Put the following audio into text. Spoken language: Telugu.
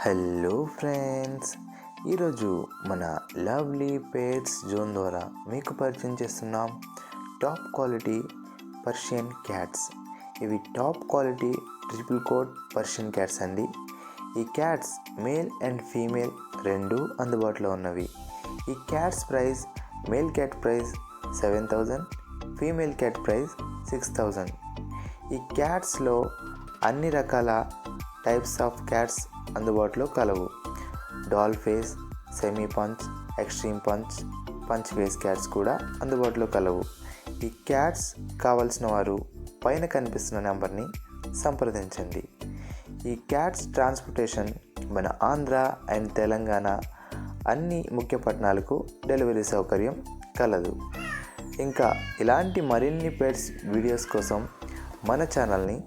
హలో ఫ్రెండ్స్, ఈరోజు మన లవ్లీ పెట్స్ జోన్ ద్వారా మీకు పరిచయం చేస్తున్నాం టాప్ క్వాలిటీ పర్షియన్ క్యాట్స్. ఇవి top quality triple coat Persian cats అండి. ఈ క్యాట్స్ మేల్ అండ్ ఫీమేల్ రెండు అందుబాటులో ఉన్నవి. ఈ cats price male cat price 7,000, female cat price 6,000. ఈ క్యాట్స్లో అన్ని రకాల టైప్స్ ఆఫ్ క్యాట్స్ అందుబాటులో కలవు. Doll face, semi punch, extreme punch, punch face cats కూడా అందుబాటులో కలవు. ఈ క్యాట్స్ కావలసిన వారు పైన కనిపిస్తున్న నెంబర్ని సంప్రదించండి. ఈ క్యాట్స్ ట్రాన్స్పోర్టేషన్ మన ఆంధ్ర అండ్ తెలంగాణ అన్ని ముఖ్య పట్టణాలకు డెలివరీ సౌకర్యం కలదు. ఇంకా ఇలాంటి మరిన్ని పెట్స్ వీడియోస్ కోసం మన ఛానల్ని